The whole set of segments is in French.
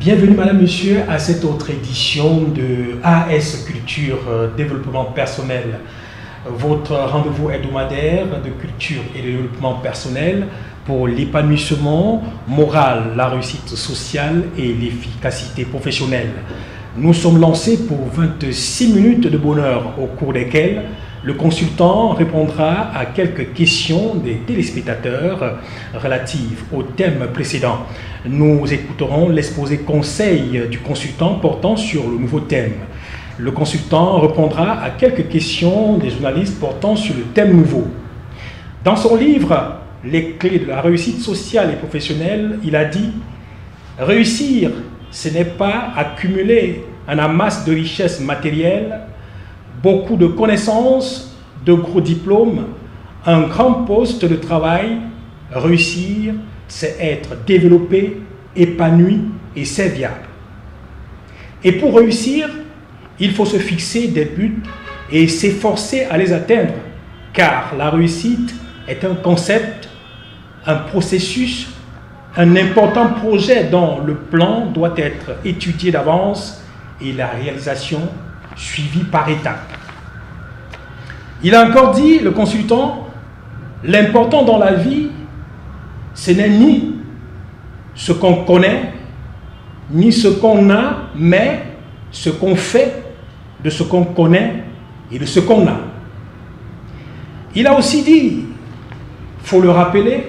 Bienvenue Madame, Monsieur à cette autre édition de AS Culture Développement Personnel, votre rendez-vous hebdomadaire de culture et de développement personnel pour l'épanouissement moral, la réussite sociale et l'efficacité professionnelle. Nous sommes lancés pour 26 minutes de bonheur au cours desquelles le consultant répondra à quelques questions des téléspectateurs relatives au thème précédent. Nous écouterons l'exposé conseil du consultant portant sur le nouveau thème. Le consultant répondra à quelques questions des journalistes portant sur le thème nouveau. Dans son livre « Les clés de la réussite sociale et professionnelle », il a dit « Réussir, ce n'est pas accumuler un amas de richesses matérielles, beaucoup de connaissances, de gros diplômes, un grand poste de travail. Réussir, c'est être développé, épanoui et serviable. Et pour réussir, il faut se fixer des buts et s'efforcer à les atteindre, car la réussite est un concept, un processus, un important projet dont le plan doit être étudié d'avance et la réalisation suivie par étapes. Il a encore dit, le consultant, l'important dans la vie, ce n'est ni ce qu'on connaît, ni ce qu'on a, mais ce qu'on fait de ce qu'on connaît et de ce qu'on a. Il a aussi dit, il faut le rappeler,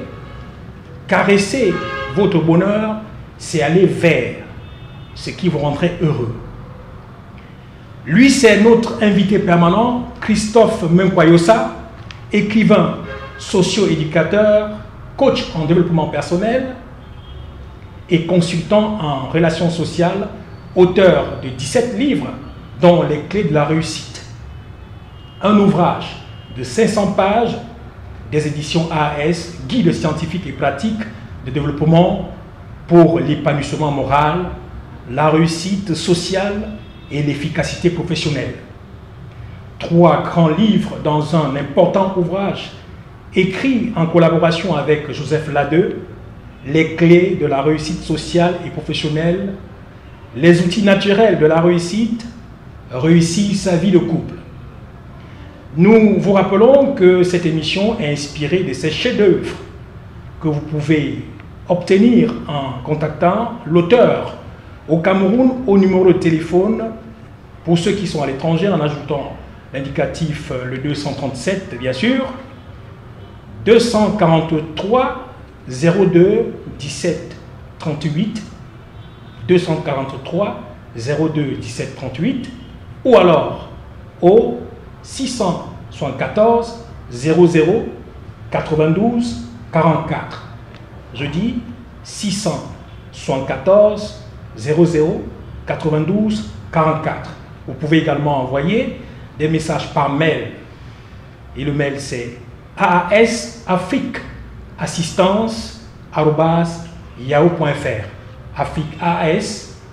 caresser votre bonheur, c'est aller vers ce qui vous rendrait heureux. Lui, c'est notre invité permanent, Christophe Menkwayosa, écrivain, socio-éducateur, coach en développement personnel et consultant en relations sociales, auteur de 17 livres, dont Les clés de la réussite. Un ouvrage de 500 pages des éditions AS, guide scientifique et pratique de développement pour l'épanouissement moral, la réussite sociale et l'efficacité professionnelle. 3 grands livres dans un important ouvrage écrit en collaboration avec Joseph Ladeux, Les clés de la réussite sociale et professionnelle, les outils naturels de la réussite, réussir sa vie de couple. Nous vous rappelons que cette émission est inspirée de ces chefs-d'œuvre que vous pouvez obtenir en contactant l'auteur au Cameroun au numéro de téléphone, pour ceux qui sont à l'étranger, en ajoutant l'indicatif le 237 bien sûr, 243 02 17 38, 243 02 17 38, ou alors au 674 00 92 44. Je dis 674 00 92 44. Vous pouvez également envoyer des messages par mail. Et le mail c'est aasafricassistance@yahoo.fr.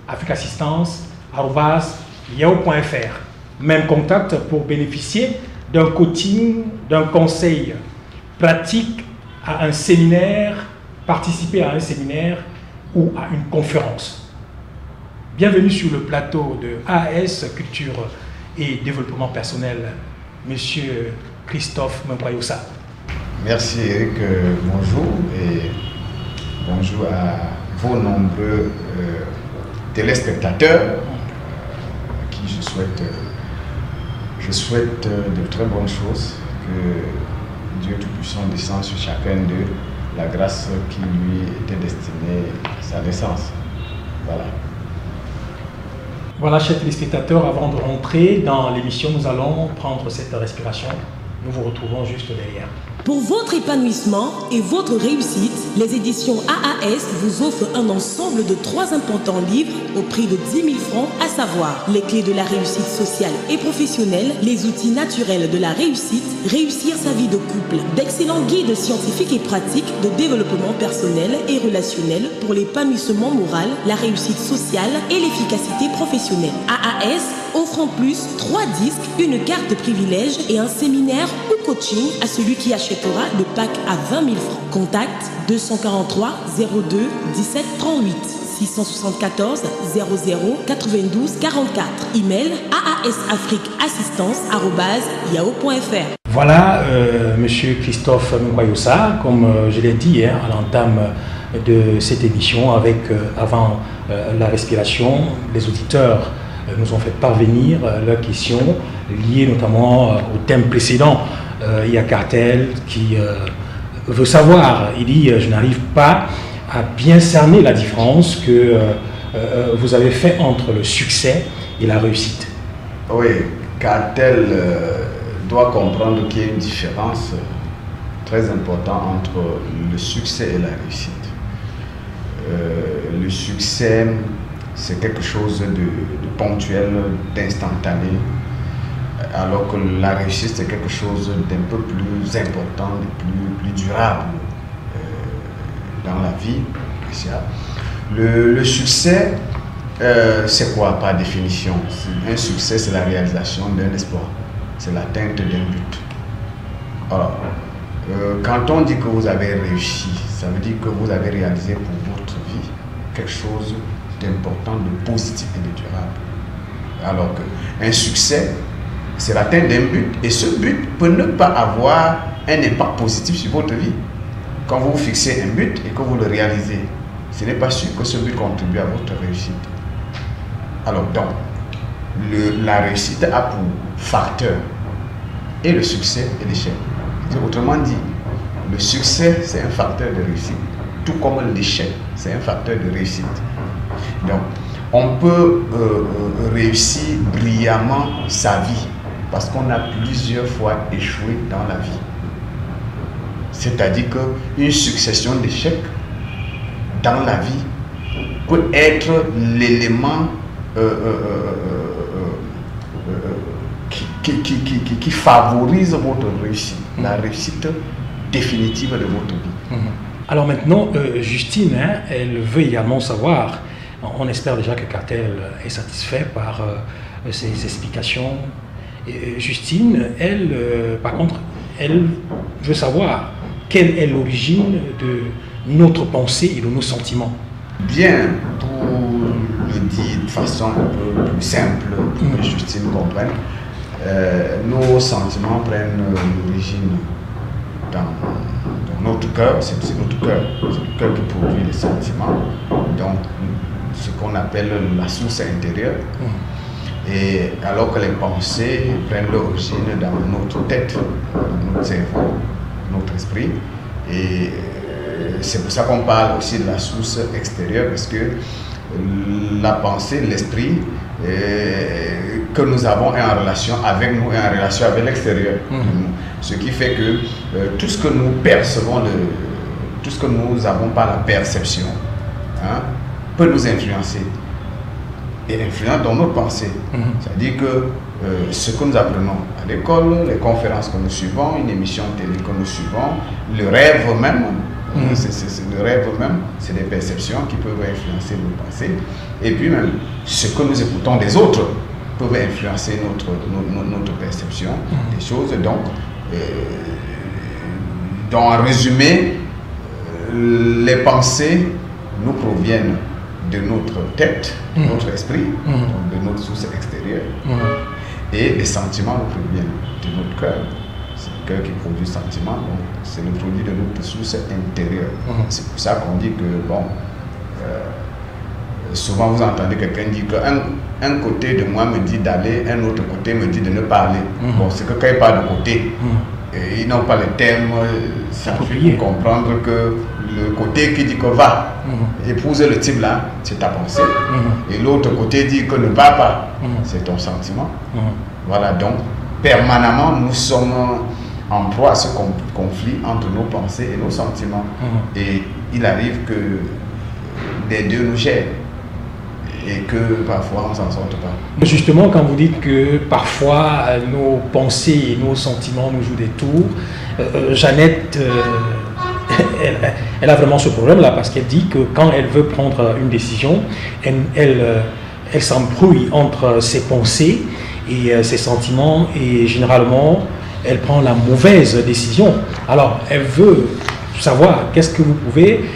asafassistance@yahoo.fr. Même contact pour bénéficier d'un coaching, d'un conseil pratique à un séminaire, participer à un séminaire ou à une conférence. Bienvenue sur le plateau de AS Culture et Développement Personnel, Monsieur Christophe Menkwayosa. Merci Eric, bonjour et bonjour à vos nombreux téléspectateurs à qui je souhaite de très bonnes choses, que Dieu Tout-Puissant descende sur chacun d'eux la grâce qui lui était destinée à sa naissance. Voilà. Voilà, chers téléspectateurs, avant de rentrer dans l'émission, nous allons prendre cette respiration. Nous vous retrouvons juste derrière. Pour votre épanouissement et votre réussite, les éditions AAS vous offrent un ensemble de 3 importants livres au prix de 10 000 francs, à savoir les clés de la réussite sociale et professionnelle, les outils naturels de la réussite, réussir sa vie de couple, d'excellents guides scientifiques et pratiques de développement personnel et relationnel pour l'épanouissement moral, la réussite sociale et l'efficacité professionnelle. AAS offre en plus 3 disques, une carte privilège et un séminaire ou coaching à celui qui achètera le pack à 20 000 francs. Contact 243 02 17 38. 674 00 92 44. Email aasafriqueassistance@yahoo.fr. Voilà, Monsieur Christophe Mwayosa, comme je l'ai dit à l'entame de cette émission, avant la respiration, les auditeurs nous ont fait parvenir leurs questions liées notamment au thème précédent. Il y a Cartel qui veut savoir, il dit « Je n'arrive pas à bien cerner la différence que vous avez fait entre le succès et la réussite. » Oui, Cartel doit comprendre qu'il y a une différence très importante entre le succès et la réussite. Le succès, c'est quelque chose de ponctuel, d'instantané, alors que la réussite, c'est quelque chose d'un peu plus important, de plus durable dans la vie. Le succès, c'est quoi par définition? Un succès, c'est la réalisation d'un espoir, c'est l'atteinte d'un but. Alors, quand on dit que vous avez réussi, ça veut dire que vous avez réalisé pour votre vie quelque chose d'important, de positif et de durable. Alors qu'un succès, c'est l'atteinte d'un but, et ce but peut ne pas avoir un impact positif sur votre vie. Quand vous fixez un but et que vous le réalisez, ce n'est pas sûr que ce but contribue à votre réussite. Alors donc, la réussite a pour facteur et le succès et l'échec. Autrement dit, le succès, c'est un facteur de réussite, tout comme l'échec, c'est un facteur de réussite. Donc, on peut réussir brillamment sa vie parce qu'on a plusieurs fois échoué dans la vie. C'est-à-dire qu'une succession d'échecs dans la vie peut être l'élément qui favorise votre réussite, la réussite définitive de votre vie. Alors maintenant, Justine, elle veut également savoir, on espère déjà que Cartel est satisfait par ses explications. Et Justine, elle, par contre, elle veut savoir quelle est l'origine de notre pensée et de nos sentiments. Bien, pour le dire de façon un peu plus simple, pour que Justine comprenne, nos sentiments prennent l'origine dans notre cœur, c'est notre cœur, c'est le cœur qui produit les sentiments, donc ce qu'on appelle la source intérieure. Et alors que les pensées prennent l'origine dans notre tête, dans notre cerveau, notre esprit, et c'est pour ça qu'on parle aussi de la source extérieure, parce que la pensée, l'esprit que nous avons est en relation avec nous et en relation avec l'extérieur. Ce qui fait que tout ce que nous percevons, tout ce que nous avons par la perception, peut nous influencer et influence dans notre pensée. C'est-à-dire que ce que nous apprenons à l'école, les conférences que nous suivons, une émission télé que nous suivons, le rêve même, le rêve même, c'est des perceptions qui peuvent influencer nos pensées. Et puis même, ce que nous écoutons des autres peuvent influencer notre perception des choses. Donc, en résumé, les pensées nous proviennent de notre tête, de notre esprit, de notre source extérieure. Et les sentiments nous proviennent de notre cœur. C'est le cœur qui produit le sentiment, donc c'est le produit de notre source intérieure. C'est pour ça qu'on dit que, bon, souvent vous entendez quelqu'un dire qu'un côté de moi me dit d'aller, un autre côté me dit de ne pas aller. Bon, c'est que quand il parle de côté, ils n'ont pas le terme, ça fait comprendre que le côté qui dit que va, épouser le type là, c'est ta pensée. Et l'autre côté dit que ne va pas, c'est ton sentiment. Voilà, donc permanemment nous sommes en proie à ce conflit entre nos pensées et nos sentiments. Et il arrive que les deux nous gèrent et que parfois on ne s'en sorte pas. Justement, quand vous dites que parfois nos pensées et nos sentiments nous jouent des tours, Jeannette, elle a vraiment ce problème-là parce qu'elle dit que quand elle veut prendre une décision, elle s'embrouille entre ses pensées et ses sentiments et généralement elle prend la mauvaise décision. Alors elle veut savoir qu'est-ce que vous pouvez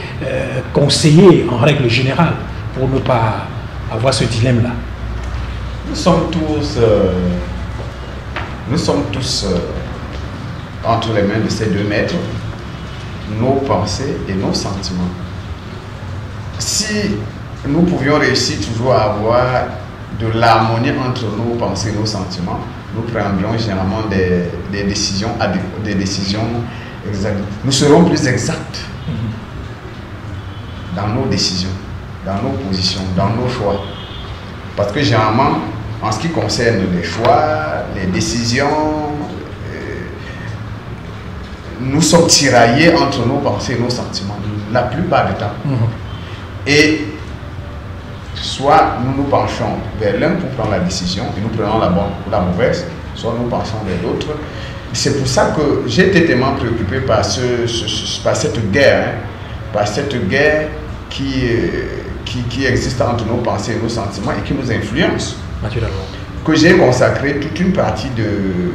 conseiller en règle générale pour ne pas avoir ce dilemme-là? Nous sommes tous entre les mains de ces deux maîtres, nos pensées et nos sentiments. Si nous pouvions réussir toujours à avoir de l'harmonie entre nos pensées et nos sentiments, nous prendrions généralement des décisions exactes. Nous serons plus exacts dans nos décisions, dans nos positions, dans nos choix. Parce que généralement, en ce qui concerne les choix, les décisions, nous sommes tiraillés entre nos pensées et nos sentiments la plupart du temps. Et soit nous nous penchons vers l'un pour prendre la décision et nous prenons la bonne ou la mauvaise, soit nous penchons vers l'autre. C'est pour ça que j'ai été tellement préoccupé par cette guerre, par cette guerre qui existe entre nos pensées et nos sentiments et qui nous influence. Que j'ai consacré toute une partie de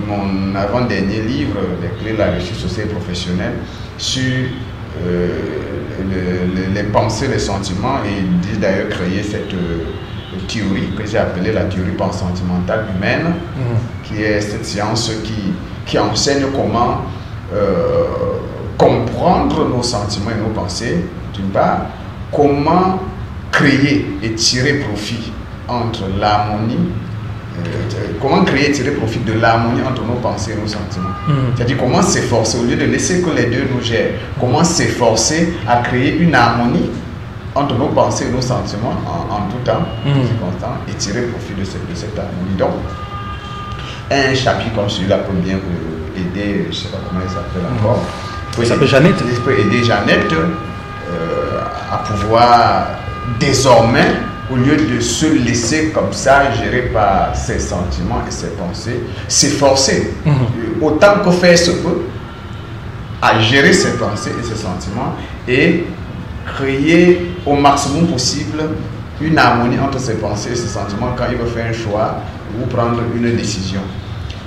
mon avant-dernier livre, Les clés de la réussite sociale et professionnelle, sur les pensées, les sentiments, et j'ai d'ailleurs créé cette théorie que j'ai appelée la théorie pensentimentale humaine, qui est cette science qui enseigne comment comprendre nos sentiments et nos pensées, d'une part, comment créer et tirer profit entre l'harmonie, comment créer et tirer profit de l'harmonie entre nos pensées et nos sentiments. C'est-à-dire comment s'efforcer, au lieu de laisser que les deux nous gèrent, comment s'efforcer à créer une harmonie entre nos pensées et nos sentiments en tout temps, et tirer profit de cette harmonie. Donc, un chapitre comme celui-là peut bien aider, je ne sais pas comment il s'appelle encore, il s'appelle Jeannette. Il peut aider Jeannette à pouvoir désormais, au lieu de se laisser comme ça gérer par ses sentiments et ses pensées, s'efforcer autant que faire se peut à gérer ses pensées et ses sentiments et créer au maximum possible une harmonie entre ses pensées et ses sentiments quand il veut faire un choix ou prendre une décision.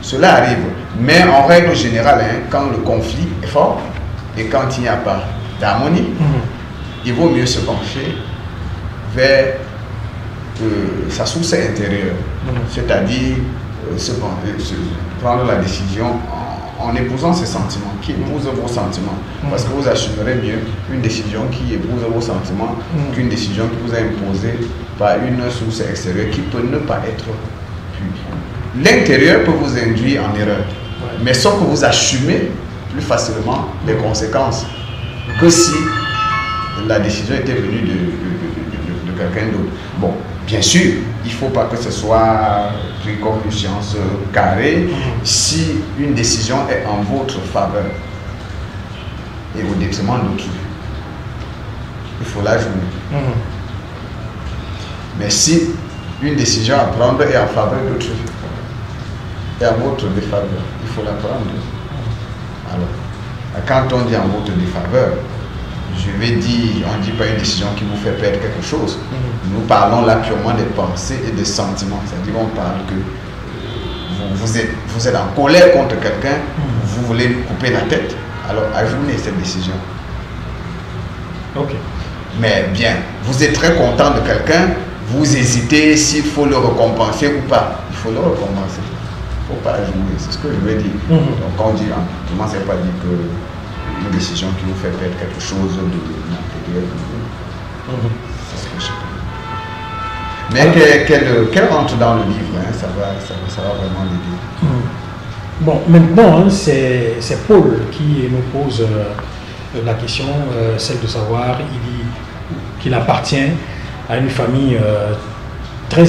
Cela arrive, mais en règle générale, quand le conflit est fort et quand il n'y a pas d'harmonie, il vaut mieux se pencher vers sa source intérieure, c'est-à-dire prendre la décision en épousant ses sentiments, qui épousent vos sentiments, parce que vous assumerez mieux une décision qui épouse vos sentiments qu'une décision qui vous est imposée par une source extérieure qui peut ne pas être pure. L'intérieur peut vous induire en erreur, mais sauf que vous assumez plus facilement les conséquences que si la décision était venue de quelqu'un d'autre. Bon, bien sûr, il ne faut pas que ce soit pris comme une science carrée. Si une décision est en votre faveur et au détriment d'autrui, il faut la jouer. Mais si une décision à prendre est en faveur d'autrui et à votre défaveur, il faut la prendre. Alors, quand on dit en votre défaveur, je vais dire, on ne dit pas une décision qui vous fait perdre quelque chose. Nous parlons là purement des pensées et des sentiments. C'est-à-dire qu'on parle que vous êtes en colère contre quelqu'un, vous voulez lui couper la tête, alors ajournez cette décision. Mais bien, vous êtes très content de quelqu'un, vous hésitez s'il faut le récompenser ou pas. Il faut le récompenser. Il ne faut pas ajourner, c'est ce que je veux dire. Donc on dit, ne commencez pas à dire que une décision qui vous fait perdre quelque chose de l'intérieur de vous. C'est ce que je peux dire. Mais qu'elle rentre dans le livre, ça va vraiment l'aider. Bon, maintenant, c'est Paul qui nous pose la question, celle de savoir, il dit qu'il appartient à une famille très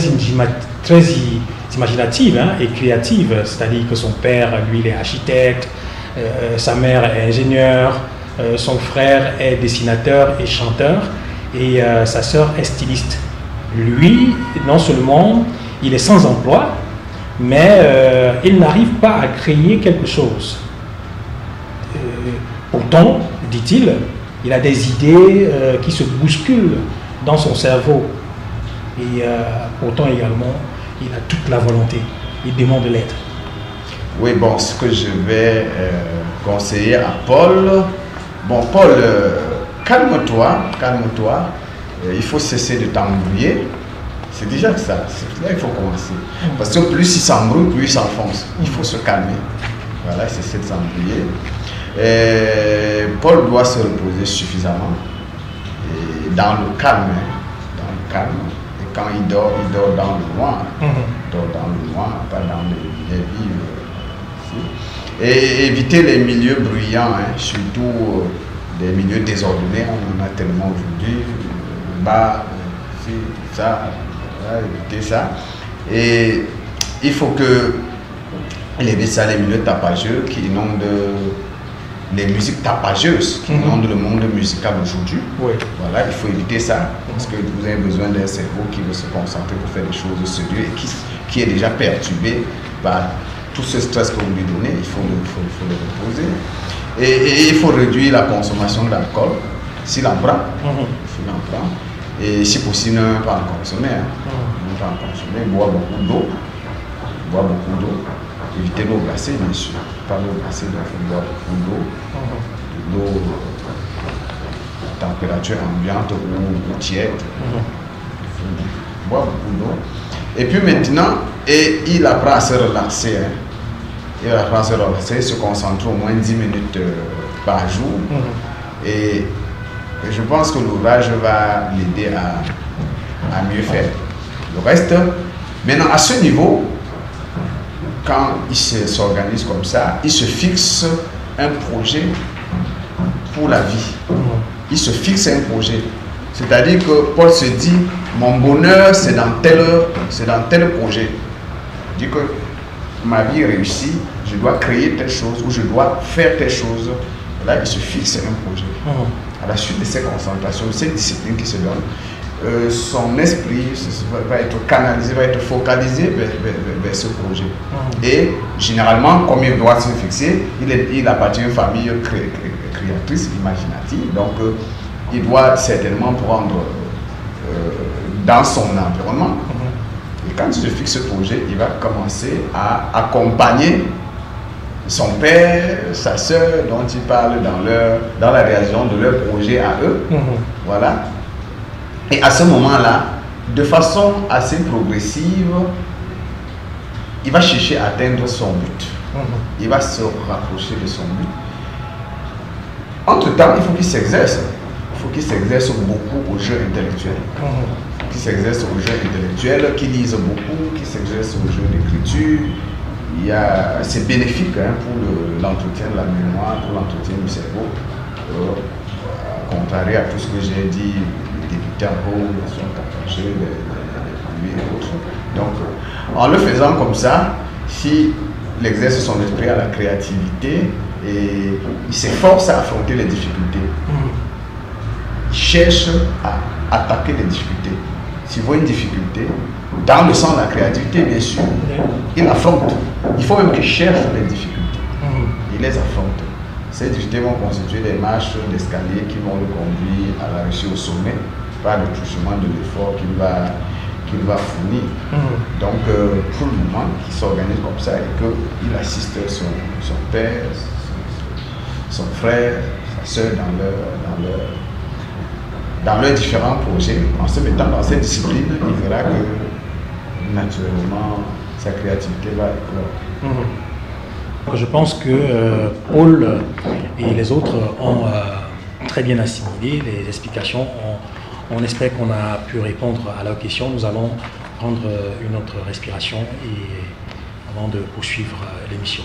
imaginative et créative, c'est-à-dire que son père, lui, il est architecte, sa mère est ingénieure, son frère est dessinateur et chanteur, et sa sœur est styliste. Lui, non seulement il est sans emploi, mais il n'arrive pas à créer quelque chose. Pourtant, dit-il, il a des idées qui se bousculent dans son cerveau. Et pourtant également, il a toute la volonté. Il demande de l'aide. Oui, bon, ce que je vais conseiller à Paul. Bon, Paul, calme-toi. il faut cesser de t'embrouiller. C'est déjà que ça. Là, il faut commencer. Parce que plus il s'embrouille, plus il s'enfonce. Il faut se calmer. Voilà, cesser de s'embrouiller. Paul doit se reposer suffisamment. Et dans le calme. Dans le calme. Et quand il dort dans le noir. Il dort dans le noir, pas dans les vivres. Et éviter les milieux bruyants, hein, surtout des milieux désordonnés. On en a tellement aujourd'hui. Bas, ça. Éviter ça. Et il faut que éviter ça, les milieux tapageux qui inondent les musiques tapageuses qui inondent le monde musical aujourd'hui. Oui. Voilà, il faut éviter ça parce que vous avez besoin d'un cerveau qui veut se concentrer pour faire des choses sérieuses et qui est déjà perturbé par tout ce stress que vous lui donnez. Il faut le reposer. Et il faut réduire la consommation d'alcool s'il en prend. S'il en prend. Et si possible, ne pas en consommer. Ne pas en consommer, boire beaucoup d'eau. Boire beaucoup d'eau. Éviter l'eau glacée, bien sûr. Pas l'eau glacée, donc il faut boire beaucoup d'eau. De l'eau à température ambiante ou tiède. Il faut boire beaucoup d'eau. Et puis maintenant, il apprend à se relaxer. Hein. Il apprend à se relaxer, se concentrer au moins 10 minutes par jour. Et je pense que l'ouvrage va l'aider à mieux faire. Le reste, maintenant à ce niveau, quand il s'organise comme ça, il se fixe un projet pour la vie. Il se fixe un projet. C'est-à-dire que Paul se dit, mon bonheur c'est dans tel projet. Il dit que ma vie est réussie, je dois créer telle chose ou je dois faire telle chose. Là, il se fixe un projet. À la suite de ces concentrations, de ces disciplines qui se donnent, son esprit va être canalisé, va être focalisé vers ce projet. Et généralement, comme il doit se fixer, il appartient à une famille créatrice, imaginative. Donc, il doit certainement prendre dans son environnement. Et quand il se fixe ce projet, il va commencer à accompagner son père, sa soeur, dont il parle dans la réalisation de leur projet à eux. Voilà. Et à ce moment-là, de façon assez progressive, il va chercher à atteindre son but. Il va se rapprocher de son but. Entre-temps, il faut qu'il s'exerce. Il faut qu'il s'exerce beaucoup au jeu intellectuel. Qu'il s'exerce au jeu intellectuel, qu'il lise beaucoup, qu'il s'exerce au jeu d'écriture. C'est bénéfique hein, pour l'entretien de la mémoire, pour l'entretien du cerveau, comparé à tout ce que j'ai dit, les députés en haut, les sons tapageux, les et autres. Donc, en le faisant comme ça, s'il exerce son esprit à la créativité et il s'efforce à affronter les difficultés, il cherche à attaquer les difficultés. S'il voit une difficulté, dans le sens de la créativité, bien sûr, il affronte. Il faut même qu'il cherche les difficultés. Il les affronte. Ces difficultés vont constituer des marches d'escalier qui vont le conduire à la réussite au sommet par le truchement de l'effort qu'il va fournir. Donc, pour le moment, il s'organise comme ça et qu'il assiste son père, son frère, sa soeur dans leurs différents projets. En se mettant dans cette discipline, il verra que naturellement, sa créativité va éclore. Je pense que Paul et les autres ont très bien assimilé les explications. On espère qu'on a pu répondre à leurs questions. Nous allons prendre une autre respiration avant de poursuivre l'émission.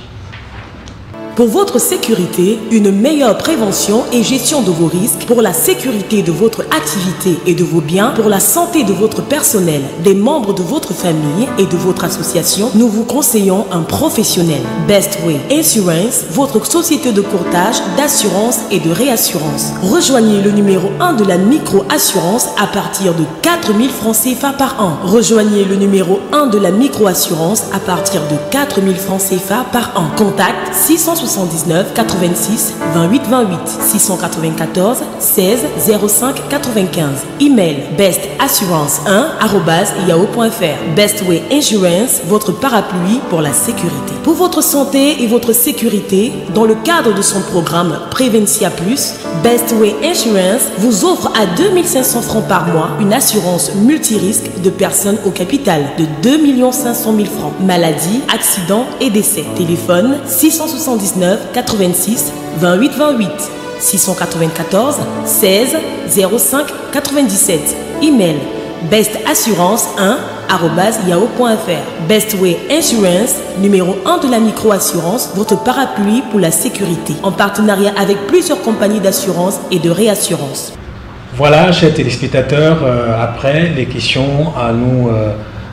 Pour votre sécurité, une meilleure prévention et gestion de vos risques, pour la sécurité de votre activité et de vos biens, pour la santé de votre personnel, des membres de votre famille et de votre association, nous vous conseillons un professionnel. Bestway Insurance, votre société de courtage, d'assurance et de réassurance. Rejoignez le numéro 1 de la micro-assurance à partir de 4 000 francs CFA par an. Rejoignez le numéro 1 de la micro-assurance à partir de 4 000 francs CFA par an. Contact 679 86 28 28 694 16 05 95. Email bestassurance1@yahoo.fr. Bestway Insurance, votre parapluie pour la sécurité. Pour votre santé et votre sécurité, dans le cadre de son programme Prévencia Plus, Bestway Insurance vous offre à 2500 francs par mois une assurance multirisque de personnes au capital de 2 500 000 francs. Maladie, accident et décès. Téléphone 679 86 28 28 694 16 05 97. Email bestassurance1@yahoo.fr. Bestway Insurance, numéro 1 de la microassurance, votre parapluie pour la sécurité, en partenariat avec plusieurs compagnies d'assurance et de réassurance. Voilà, chers téléspectateurs, après les questions à nous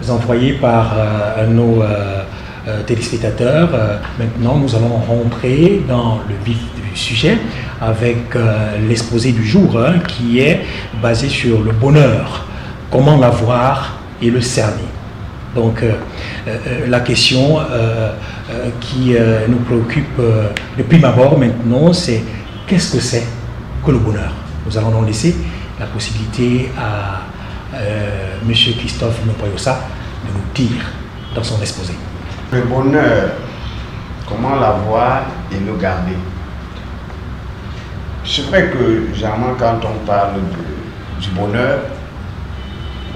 envoyées par nos téléspectateurs, maintenant nous allons rentrer dans le vif du sujet avec l'exposé du jour qui est basé sur le bonheur. Comment l'avoir et le cerner. Donc la question qui nous préoccupe de prime abord maintenant, c'est qu'est-ce que c'est que le bonheur? Nous allons donc laisser la possibilité à M. Christophe Nopoyosa de nous dire dans son exposé. Le bonheur, comment l'avoir et le garder? C'est vrai que généralement quand on parle du bonheur,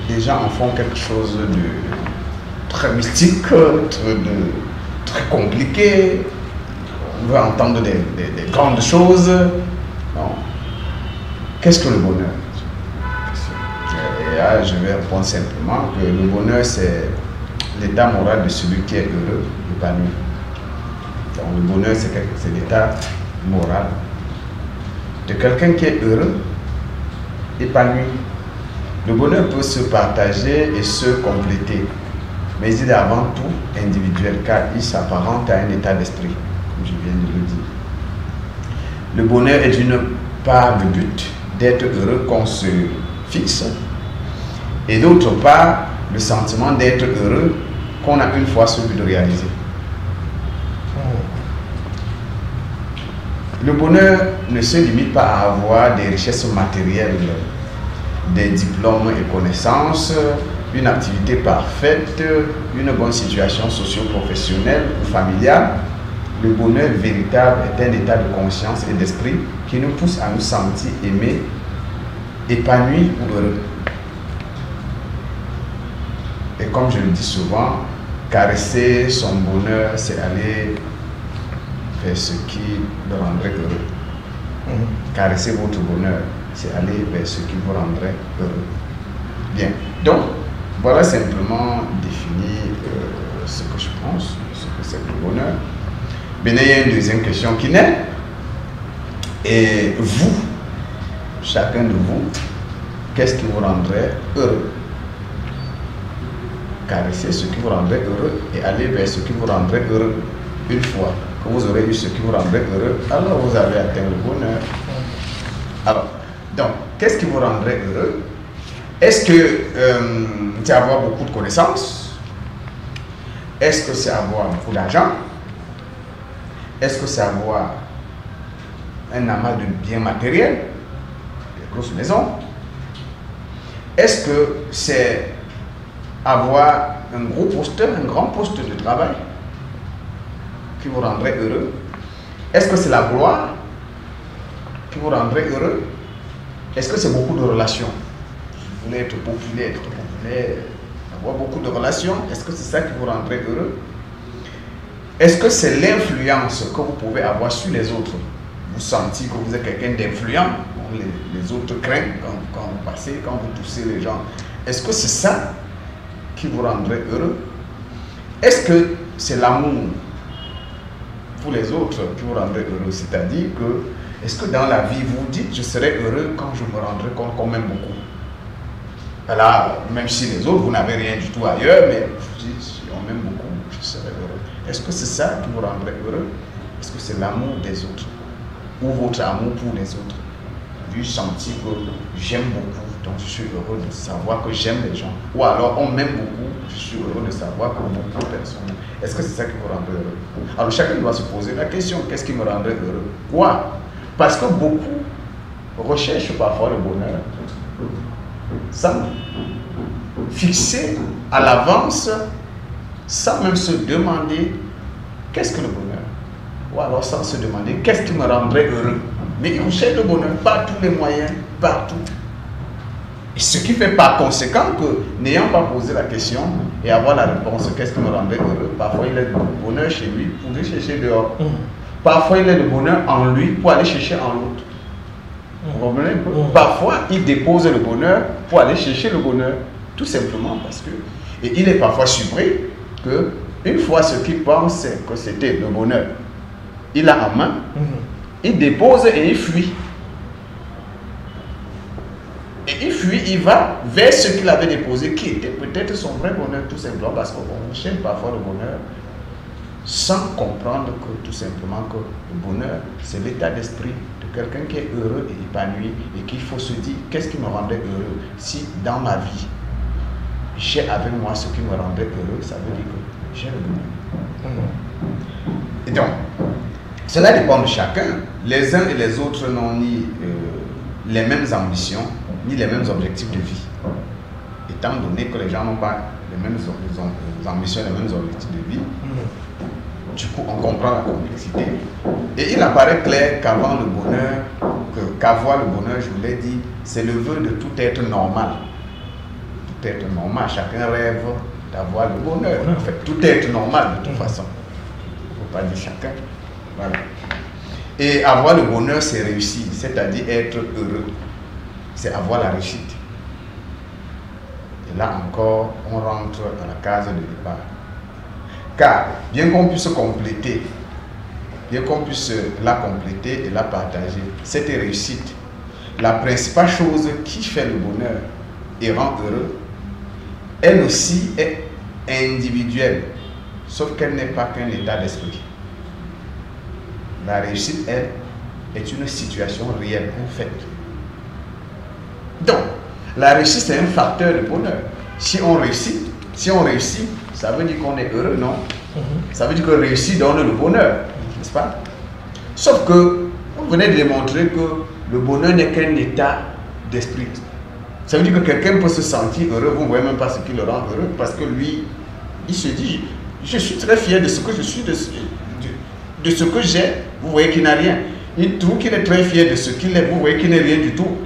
les gens en font quelque chose de très mystique, très compliqué. On veut entendre des grandes choses. Qu'est-ce que le bonheur? Et là, je vais répondre simplement que le bonheur, c'est l'état moral de celui qui est heureux, épanoui. Donc, le bonheur, c'est l'état moral de quelqu'un qui est heureux, épanoui. Le bonheur peut se partager et se compléter, mais il est avant tout individuel car il s'apparente à un état d'esprit, comme je viens de le dire. Le bonheur est d'une part le but d'être heureux qu'on se fixe, et d'autre part le sentiment d'être heureux qu'on a une fois ce but de réaliser. Le bonheur ne se limite pas à avoir des richesses matérielles, des diplômes et connaissances, une activité parfaite, une bonne situation socio-professionnelle ou familiale. Le bonheur véritable est un état de conscience et d'esprit qui nous pousse à nous sentir aimés, épanouis ou heureux. Et comme je le dis souvent, caresser son bonheur, c'est aller vers ce qui le rendrait heureux. Caresser votre bonheur, c'est aller vers ce qui vous rendrait heureux. Bien, donc voilà simplement définir ce que je pense, ce que c'est le bonheur. Maintenant, il y a une deuxième question qui naît. Et vous, chacun de vous, qu'est-ce qui vous rendrait heureux? Caresser ce qui vous rendrait heureux et aller vers ce qui vous rendrait heureux. Une fois que vous aurez eu ce qui vous rendrait heureux, alors vous avez atteint le bonheur. Alors, donc, qu'est-ce qui vous rendrait heureux? Est-ce que c'est avoir beaucoup de connaissances? Est-ce que c'est avoir beaucoup d'argent? Est-ce que c'est avoir un amas de biens matériels, des grosses maisons? Est-ce que c'est avoir un gros poste, un grand poste de travail qui vous rendrait heureux? Est-ce que c'est la gloire qui vous rendrait heureux? Est-ce que c'est beaucoup de relations? Vous voulez être populaire, avoir beaucoup de relations, est-ce que c'est ça qui vous rendrait heureux? Est-ce que c'est l'influence que vous pouvez avoir sur les autres? Vous sentez que vous êtes quelqu'un d'influent, les autres craignent quand vous passez, quand vous toussez les gens. Est-ce que c'est ça qui vous rendrait heureux? Est-ce que c'est l'amour pour les autres qui vous rendrait heureux? C'est-à-dire que, est-ce que dans la vie, vous dites, je serai heureux quand je me rendrai compte qu'on m'aime beaucoup? Alors, même si les autres, vous n'avez rien du tout ailleurs, mais vous dites, si on m'aime beaucoup, je serai heureux. Est-ce que c'est ça qui vous rendrait heureux? Est-ce que c'est l'amour des autres? Ou votre amour pour les autres? Du sentir que j'aime beaucoup, donc je suis heureux de savoir que j'aime les gens. Ou alors, on m'aime beaucoup, je suis heureux de savoir que beaucoup de personnes m'aiment. Est-ce que c'est ça qui vous rendrait heureux? Alors, chacun doit se poser la question, qu'est-ce qui me rendrait heureux? Quoi? Parce que beaucoup recherchent parfois le bonheur sans fixer à l'avance, sans même se demander qu'est-ce que le bonheur, ou alors sans se demander qu'est-ce qui me rendrait heureux. Mais on cherche le bonheur par tous les moyens, partout. Et ce qui fait par conséquent que, n'ayant pas posé la question et avoir la réponse, qu'est-ce qui me rendait heureux, parfois il est le bonheur chez lui pour aller chercher dehors. Parfois il est le bonheur en lui pour aller chercher en l'autre. Vous comprenez? Parfois il dépose le bonheur pour aller chercher le bonheur. Tout simplement parce que... Et il est parfois surpris que, une fois ce qu'il pensait que c'était le bonheur, il a en main, il dépose et il fuit. Et il fuit, il va vers ce qu'il avait déposé, qui était peut-être son vrai bonheur, tout simplement, parce qu'on cherche parfois le bonheur sans comprendre que, tout simplement, que le bonheur, c'est l'état d'esprit de quelqu'un qui est heureux et épanoui, et qu'il faut se dire, qu'est-ce qui me rendait heureux? Si dans ma vie, j'ai avec moi ce qui me rendait heureux, ça veut dire que j'ai le bonheur. Et donc, cela dépend de chacun. Les uns et les autres n'ont ni les mêmes ambitions, ni les mêmes objectifs de vie. Étant donné que les gens n'ont pas les mêmes ambitions, les mêmes objectifs de vie, du coup, on comprend la complexité. Et il apparaît clair qu'avoir le bonheur, je vous l'ai dit, c'est le vœu de tout être normal. Tout être normal, chacun rêve d'avoir le bonheur. En fait, tout être normal de toute façon. Il ne faut pas dire chacun. Voilà. Et avoir le bonheur, c'est réussir, c'est-à-dire être heureux. C'est avoir la réussite. Et là encore, on rentre à la case de départ. Car, bien qu'on puisse compléter, bien qu'on puisse la compléter et la partager, cette réussite, la principale chose qui fait le bonheur et rend heureux, elle aussi est individuelle, sauf qu'elle n'est pas qu'un état d'esprit. La réussite, elle, est une situation réelle, un fait. Donc, la réussite, c'est un facteur de bonheur. Si on réussit, ça veut dire qu'on est heureux, non? Ça veut dire que réussir donne le bonheur, n'est-ce pas? Sauf que, vous venez de démontrer que le bonheur n'est qu'un état d'esprit. Ça veut dire que quelqu'un peut se sentir heureux, vous ne voyez même pas ce qui le rend heureux, parce que lui, il se dit, je suis très fier de ce que je suis, de ce que j'ai, vous voyez qu'il n'a rien. Il trouve qu'il est très fier de ce qu'il est, vous voyez qu'il n'est rien du tout.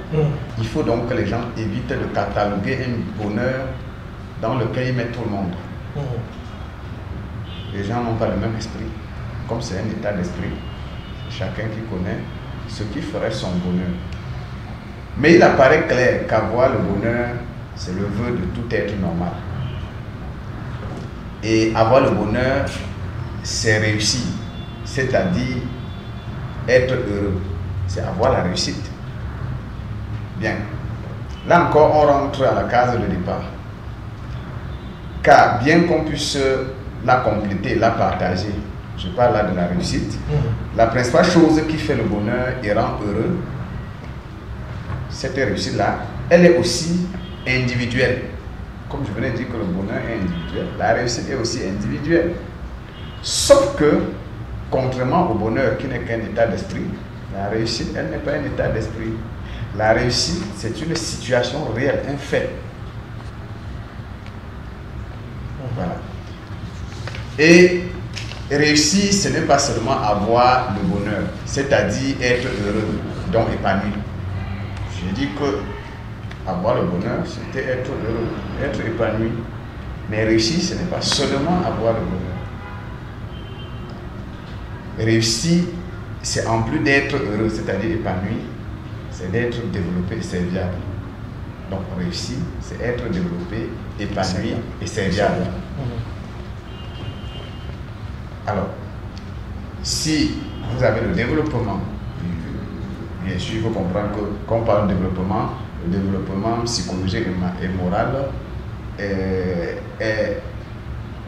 Il faut donc que les gens évitent de cataloguer un bonheur dans lequel ils mettent tout le monde. Les gens n'ont pas le même esprit. Comme c'est un état d'esprit, chacun qui connaît ce qui ferait son bonheur. Mais il apparaît clair qu'avoir le bonheur, c'est le vœu de tout être normal. Et avoir le bonheur, c'est réussir. C'est-à-dire être heureux. C'est avoir la réussite. Bien. Là encore, on rentre à la case de départ. Car bien qu'on puisse la compléter, la partager, je parle là de la réussite, la principale chose qui fait le bonheur et rend heureux, cette réussite-là, elle est aussi individuelle. Comme je venais de dire que le bonheur est individuel, la réussite est aussi individuelle. Sauf que, contrairement au bonheur qui n'est qu'un état d'esprit, la réussite, elle n'est pas un état d'esprit. La réussite, c'est une situation réelle, un fait. Voilà. Et réussir, ce n'est pas seulement avoir le bonheur, c'est-à-dire être heureux, donc épanoui. Je dis que avoir le bonheur, c'était être heureux, être épanoui. Mais réussir, ce n'est pas seulement avoir le bonheur. Réussir, c'est en plus d'être heureux, c'est-à-dire épanoui, c'est d'être développé et serviable. Donc réussir, c'est être développé, épanoui et serviable. Alors, si vous avez le développement, bien sûr, il faut comprendre que quand on parle de développement, le développement psychologique et moral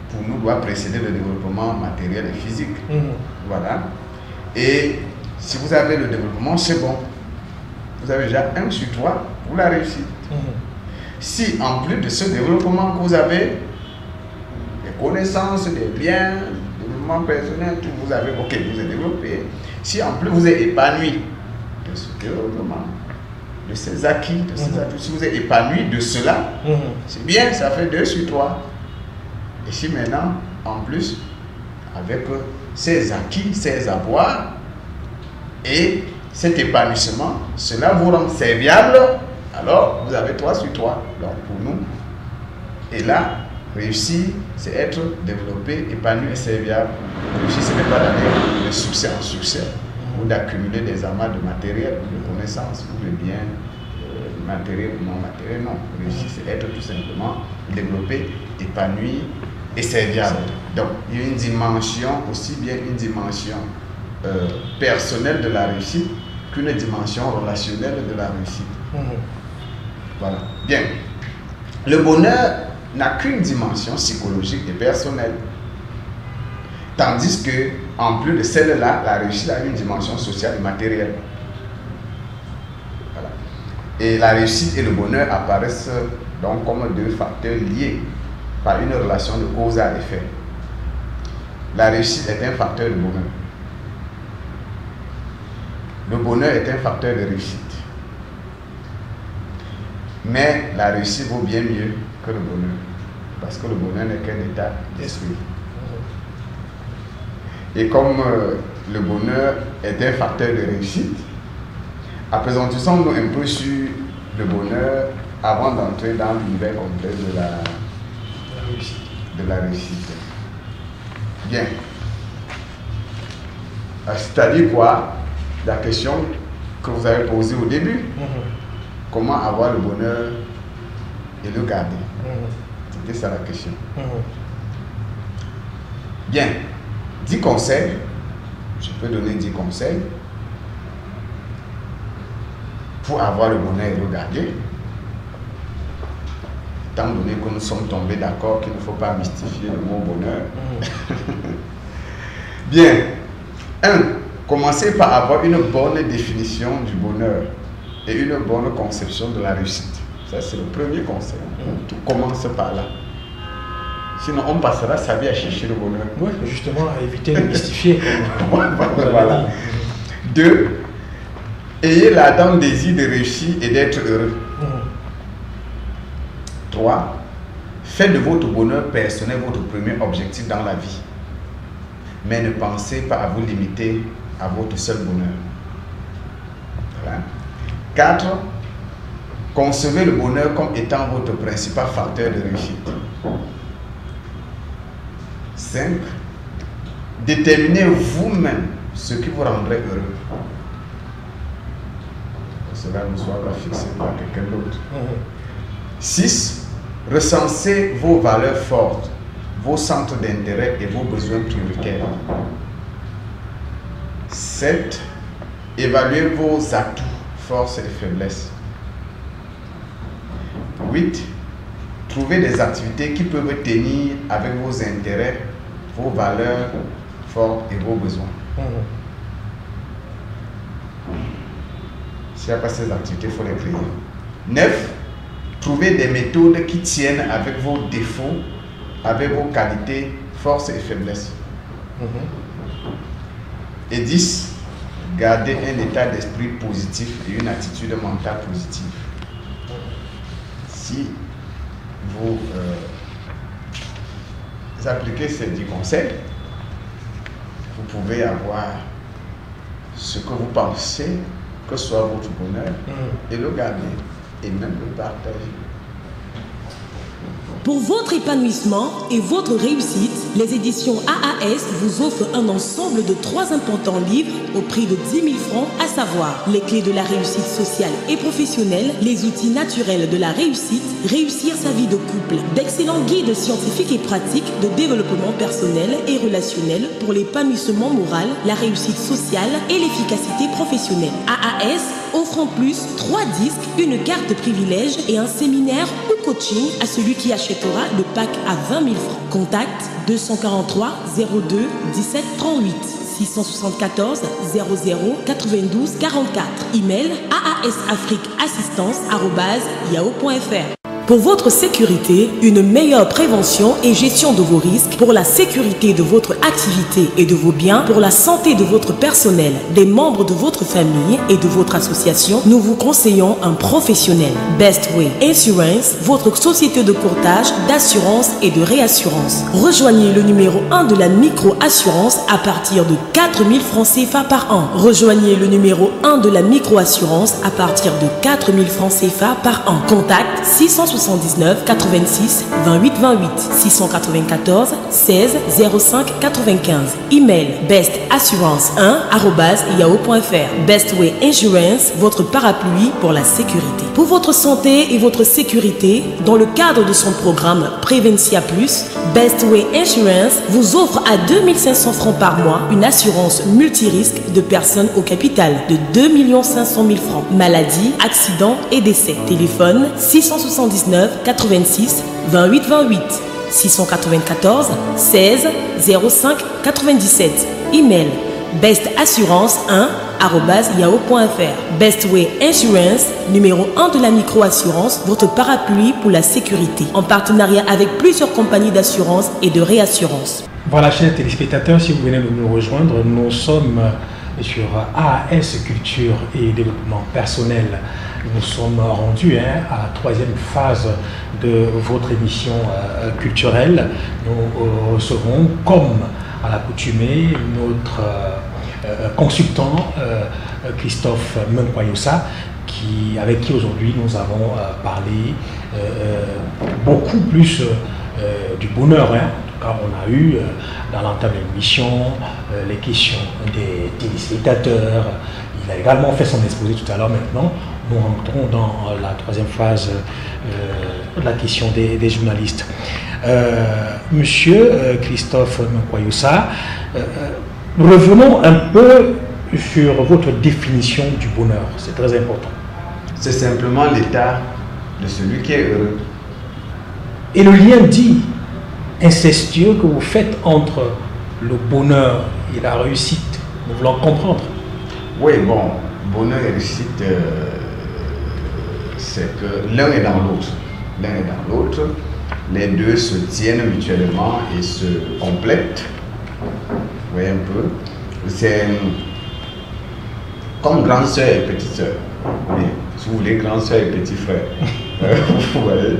pour nous doit précéder le développement matériel et physique. Voilà. Et si vous avez le développement, c'est bon. Vous avez déjà 1 sur 3 pour la réussite. Si en plus de ce développement que vous avez, des connaissances, des biens, développement personnel, tout vous avez, ok, vous êtes développé. Si en plus vous êtes épanoui de ce développement, de ces acquis, de ces atouts, si vous êtes épanoui de cela, c'est bien, ça fait 2 sur 3. Et si maintenant, en plus, avec ces acquis, ces avoirs, et cet épanouissement, cela vous rend serviable, alors vous avez 3 sur 3. Donc pour nous, et là, réussir, c'est être développé, épanoui et serviable. Réussir, ce n'est pas d'aller de succès en succès, ou d'accumuler des amas de matériel, de connaissances, ou de biens matériels ou non matériels. Non, réussir, c'est être tout simplement développé, épanoui et serviable. Donc, il y a une dimension, aussi bien une dimension personnelle de la réussite qu'une dimension relationnelle de la réussite. Voilà. Bien. Le bonheur n'a qu'une dimension psychologique et personnelle. Tandis que, en plus de celle-là, la réussite a une dimension sociale et matérielle. Voilà. Et la réussite et le bonheur apparaissent donc comme 2 facteurs liés par une relation de cause à effet. La réussite est un facteur de bonheur. Le bonheur est un facteur de réussite. Mais la réussite vaut bien mieux que le bonheur. Parce que le bonheur n'est qu'un état d'esprit. Et comme le bonheur est un facteur de réussite, appesantissons-nous un peu sur le bonheur avant d'entrer dans l'univers complet de la réussite. Bien. C'est-à-dire quoi? La question que vous avez posée au début. Comment avoir le bonheur et le garder? C'était ça la question. Bien. 10 conseils. Je peux donner 10 conseils pour avoir le bonheur et le garder. Étant donné que nous sommes tombés d'accord qu'il ne faut pas mystifier le mot bonheur. Bien. 1. Commencez par avoir une bonne définition du bonheur et une bonne conception de la réussite. Ça, c'est le premier conseil. Tout commence par là. Sinon, on passera sa vie à chercher le bonheur. Oui, justement, à éviter de mystifier. Voilà. 2. Ayez l'ardent désir de réussir et d'être heureux. 3. Faites de votre bonheur personnel votre premier objectif dans la vie. Mais ne pensez pas à vous limiter à votre seul bonheur. Voilà. 4. Concevez le bonheur comme étant votre principal facteur de réussite. 5. Déterminez vous-même ce qui vous rendrait heureux. Cela ne soit pas fixé par quelqu'un d'autre. 6. Recensez vos valeurs fortes, vos centres d'intérêt et vos besoins prioritaires. 7. Évaluez vos atouts, forces et faiblesses. 8. Trouvez des activités qui peuvent tenir avec vos intérêts, vos valeurs fortes et vos besoins. S'il n'y a pas ces activités, il faut les créer. 9. Trouvez des méthodes qui tiennent avec vos défauts, avec vos qualités, forces et faiblesses. Et 10. Gardez un état d'esprit positif et une attitude mentale positive. Si vous appliquez ces 10 conseils, vous pouvez avoir ce que vous pensez que soit votre bonheur et le garder et même le partager. Pour votre épanouissement et votre réussite, les éditions AAS vous offrent un ensemble de 3 importants livres au prix de 10 000 francs, à savoir les clés de la réussite sociale et professionnelle, les outils naturels de la réussite, réussir sa vie de couple, d'excellents guides scientifiques et pratiques de développement personnel et relationnel pour l'épanouissement moral, la réussite sociale et l'efficacité professionnelle. AAS offre en plus 3 disques, une carte privilège et un séminaire ou coaching à celui qui achètera le pack à 20 000 francs. Contact 243 02 17 38 674 00 92 44. Email aasafriqueassistance@yahoo.fr. Pour votre sécurité, une meilleure prévention et gestion de vos risques, pour la sécurité de votre activité et de vos biens, pour la santé de votre personnel, des membres de votre famille et de votre association, nous vous conseillons un professionnel. Best Way Insurance, votre société de courtage, d'assurance et de réassurance. Rejoignez le numéro 1 de la micro-assurance à partir de 4 000 francs CFA par an. Rejoignez le numéro 1 de la micro-assurance à partir de 4 000 francs CFA par an. Contact 679 86 28 28 694 16 05 95. Email bestassurance1@yahoo.fr. Best Way Insurance, votre parapluie pour la sécurité. Pour votre santé et votre sécurité, dans le cadre de son programme Prévencia Plus, Best Way Insurance vous offre à 2500 francs par mois une assurance multirisque de personnes au capital de 2 500 000 francs. Maladie, accident et décès. Téléphone 679 86 28 28 694 16 05 97. Email bestassurance1@yahoo.fr. Best Way Insurance, numéro 1 de la micro-assurance, votre parapluie pour la sécurité, en partenariat avec plusieurs compagnies d'assurance et de réassurance. Voilà, chers téléspectateurs, si vous venez de nous rejoindre, nous sommes sur AAS Culture et Développement Personnel. Nous sommes rendus à la troisième phase de votre émission culturelle. Nous recevrons, comme à l'accoutumée, notre consultant Christophe Menkwayosa, avec qui aujourd'hui nous avons parlé beaucoup plus du bonheur. En tout cas, on a eu dans l'entame de l'émission les questions des téléspectateurs. Il a également fait son exposé tout à l'heure. Maintenant, nous rentrons dans la troisième phase de la question des journalistes. Monsieur Christophe Menkwayosa, revenons un peu sur votre définition du bonheur. C'est très important. C'est simplement l'état de celui qui est heureux. Et le lien dit incestueux que vous faites entre le bonheur et la réussite, nous voulons comprendre. Oui, bon, bonheur et réussite, c'est que l'un est dans l'autre. L'un est dans l'autre. Les deux se tiennent mutuellement et se complètent. Vous voyez un peu. C'est comme grande soeur et petite soeur. Oui, si vous voulez, grande soeur et petit frère. Vous voyez.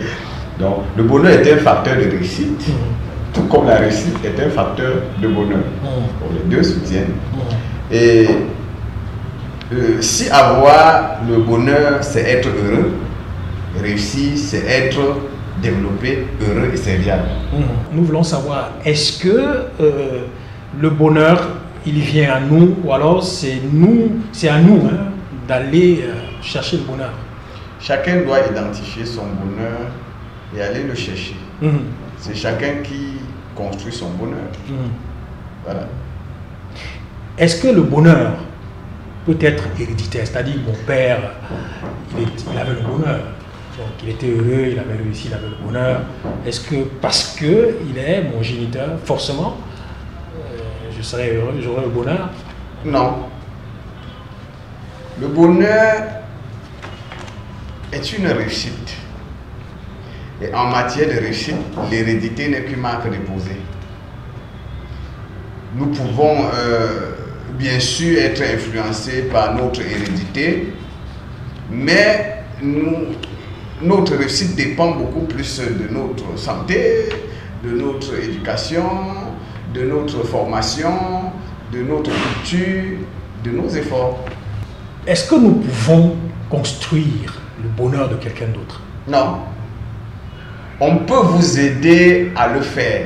Donc, le bonheur est un facteur de réussite, tout comme la réussite est un facteur de bonheur. Donc, les deux se tiennent. Et si avoir le bonheur, c'est être heureux, réussir, c'est être développé, heureux et serviable. Nous voulons savoir, est-ce que le bonheur, il vient à nous, ou alors c'est à nous d'aller chercher le bonheur? Chacun doit identifier son bonheur et aller le chercher. C'est chacun qui construit son bonheur. Voilà. Est-ce que le bonheur peut être héréditaire? C'est-à-dire, mon père, il avait le bonheur. Donc, il était heureux, il avait réussi, il avait le bonheur. Est-ce que parce qu'il est mon géniteur, forcément, je serai heureux, j'aurai le bonheur? Non. Le bonheur est une réussite. Et en matière de réussite, l'hérédité n'est qu'une marque déposée. Nous pouvons bien sûr être influencés par notre hérédité, mais notre réussite dépend beaucoup plus de notre santé, de notre éducation, de notre formation, de notre culture, de nos efforts. Est-ce que nous pouvons construire le bonheur de quelqu'un d'autre? Non. On peut vous aider à le faire,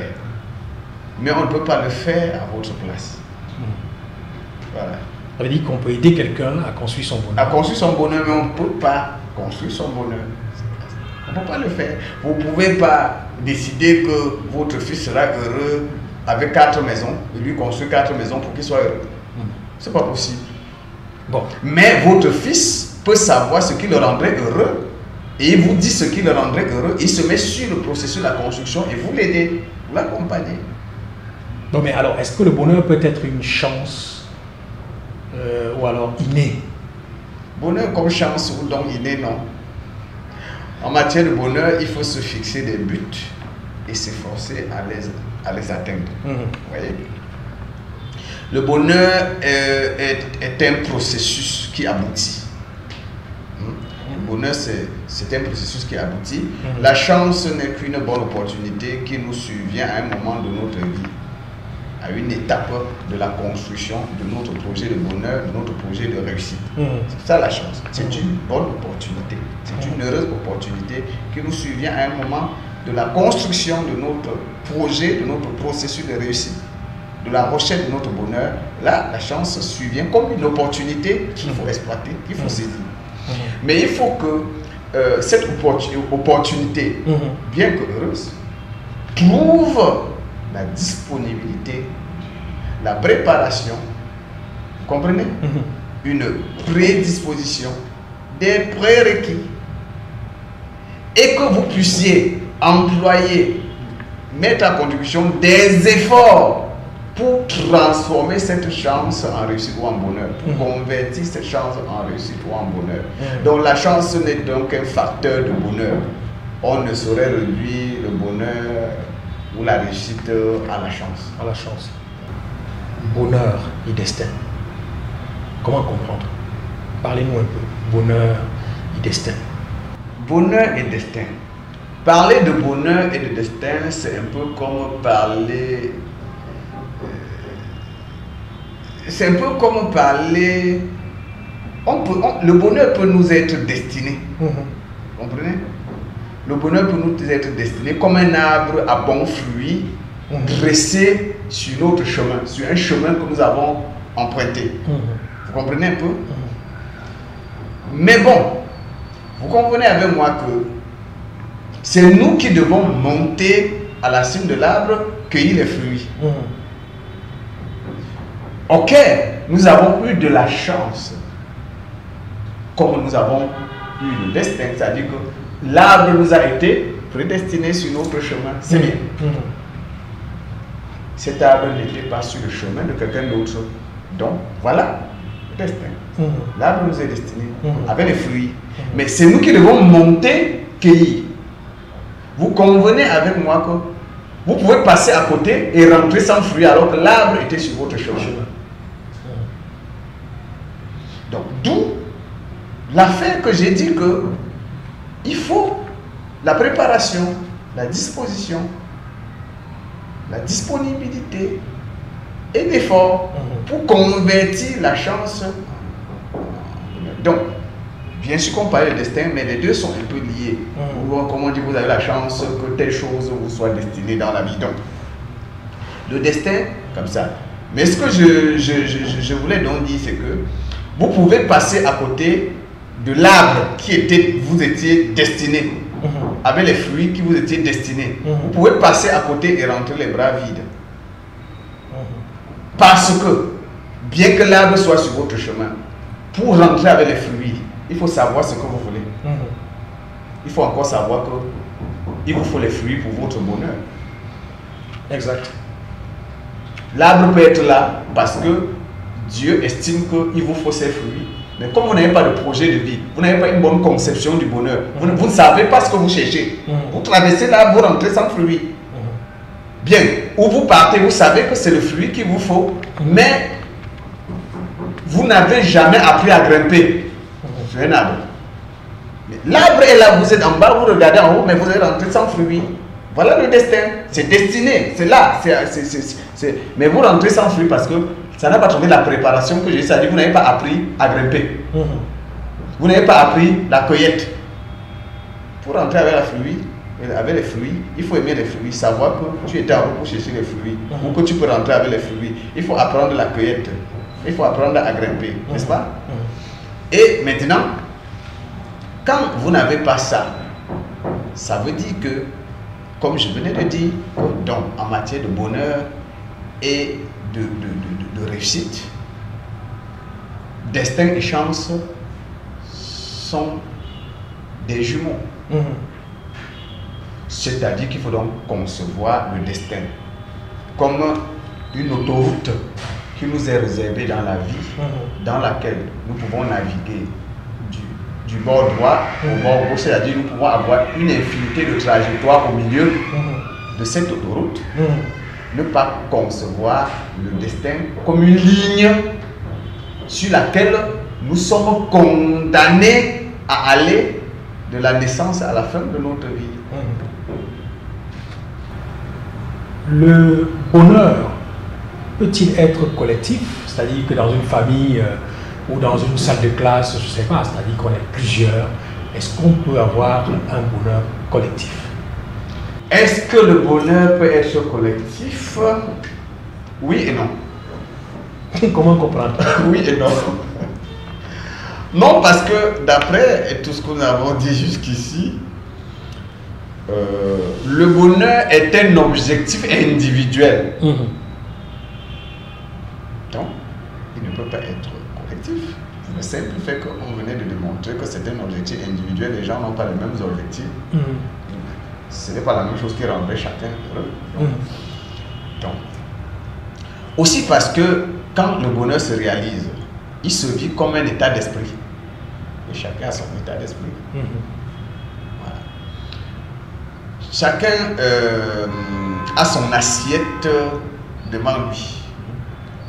mais on ne peut pas le faire à votre place. Voilà. Ça veut dire qu'on peut aider quelqu'un à construire son bonheur. À construire son bonheur, mais on ne peut pas construire son bonheur. On ne peut pas le faire. Vous ne pouvez pas décider que votre fils sera heureux avec 4 maisons et lui construire 4 maisons pour qu'il soit heureux. Ce n'est pas possible. Bon. Mais votre fils peut savoir ce qui le rendrait heureux et il vous dit ce qui le rendrait heureux. Il se met sur le processus de la construction et vous l'aidez, vous l'accompagnez. Non, mais alors, est-ce que le bonheur peut être une chance ou alors inné? Bonheur comme chance ou don inné, non. En matière de bonheur, il faut se fixer des buts et s'efforcer à les atteindre. Vous voyez? Le bonheur est un processus qui aboutit. Le bonheur, c'est un processus qui aboutit. La chance n'est qu'une bonne opportunité qui nous survient à un moment de notre vie, à une étape de la construction de notre projet de bonheur, de notre projet de réussite. C'est ça la chance. C'est une bonne opportunité. C'est une heureuse opportunité qui nous survient à un moment de la construction de notre projet, de notre processus de réussite, de la recherche de notre bonheur. Là, la chance survient comme une opportunité qu'il faut exploiter, qu'il faut saisir. Mais il faut que cette opportunité, bien que heureuse, trouve la disponibilité, la préparation, vous comprenez? Une prédisposition, des prérequis, et que vous puissiez employer, mettre à contribution des efforts pour transformer cette chance en réussite ou en bonheur, pour convertir cette chance en réussite ou en bonheur. Donc la chance n'est donc qu'un facteur de bonheur. On ne saurait réduire le bonheur ou la réussite à la chance. À la chance. Bonheur et destin. Comment comprendre? Parlez-nous un peu. Bonheur et destin. Bonheur et destin. Parler de bonheur et de destin, c'est un peu comme parler... c'est un peu comme parler... le bonheur peut nous être destiné. Vous comprenez? Le bonheur peut nous être destiné comme un arbre à bons fruits dressé sur notre chemin, sur un chemin que nous avons emprunté. Vous comprenez un peu? Mais bon, vous comprenez avec moi que c'est nous qui devons monter à la cime de l'arbre, cueillir les fruits. Ok, nous avons eu de la chance, comme nous avons eu le destin, c'est-à-dire que l'arbre nous a été prédestiné sur notre chemin. C'est bien. Cet arbre n'était pas sur le chemin de quelqu'un d'autre. Donc, voilà le destin. L'arbre nous est destiné avec les fruits. Mais c'est nous qui devons monter, cueillir. Vous convenez avec moi que vous pouvez passer à côté et rentrer sans fruits alors que l'arbre était sur votre chemin. Donc, d'où l'affaire que j'ai dit que il faut la préparation, la disposition, la disponibilité et l'effort pour convertir la chance. Donc, bien sûr qu'on parle de destin, mais les deux sont un peu liés. Comme on dit, vous avez la chance que telle chose vous soit destinée dans la vie. Donc, le destin, comme ça. Mais ce que je voulais donc dire, c'est que vous pouvez passer à côté de l'arbre qui vous étiez destiné, avec les fruits qui vous étiez destinés. Vous pouvez passer à côté et rentrer les bras vides. Parce que, bien que l'arbre soit sur votre chemin, pour rentrer avec les fruits, il faut savoir ce que vous voulez. Il faut encore savoir qu'il vous faut les fruits pour votre bonheur. Exact. L'arbre peut être là parce que Dieu estime qu'il vous faut ces fruits. Mais comme vous n'avez pas de projet de vie, vous n'avez pas une bonne conception du bonheur, vous ne savez pas ce que vous cherchez. Vous traversez là, vous rentrez sans fruits. Bien, où vous partez, vous savez que c'est le fruit qu'il vous faut, mais vous n'avez jamais appris à grimper sur un arbre. L'arbre est là, vous êtes en bas, vous regardez en haut, mais vous êtes rentré sans fruits. Voilà le destin, c'est destiné, c'est là. Mais vous rentrez sans fruits parce que ça n'a pas trouvé la préparation que j'ai dit, c'est-à-dire que vous n'avez pas appris à grimper. Vous n'avez pas appris la cueillette. Pour rentrer avec les fruits, il faut aimer les fruits, savoir que tu étais en route pour chercher les fruits, ou que tu peux rentrer avec les fruits. Il faut apprendre la cueillette, il faut apprendre à grimper, n'est-ce pas? Et maintenant, quand vous n'avez pas ça, ça veut dire que, comme je venais de dire, donc en matière de bonheur et de réussite, destin et chance sont des jumeaux. C'est-à-dire qu'il faut donc concevoir le destin comme une autoroute qui nous est réservée dans la vie, dans laquelle nous pouvons naviguer du bord droit au bord gauche, c'est-à-dire nous pouvons avoir une infinité de trajectoires au milieu de cette autoroute. Ne pas concevoir le destin comme une ligne sur laquelle nous sommes condamnés à aller de la naissance à la fin de notre vie. Le bonheur peut-il être collectif, c'est-à-dire que dans une famille ou dans une salle de classe, je ne sais pas, c'est-à-dire qu'on est plusieurs, est-ce qu'on peut avoir un bonheur collectif? Est-ce que le bonheur peut être collectif? Oui et non. Comment comprendre? Oui et non. Non, parce que d'après tout ce que nous avons dit jusqu'ici, le bonheur est un objectif individuel. Donc, il ne peut pas être collectif. Le simple fait qu'on venait de démontrer que c'est un objectif individuel, les gens n'ont pas les mêmes objectifs. Ce n'est pas la même chose qui rendrait chacun heureux. Donc, aussi parce que quand le bonheur se réalise, il se vit comme un état d'esprit. Et chacun a son état d'esprit. Voilà. Chacun a son assiette devant lui.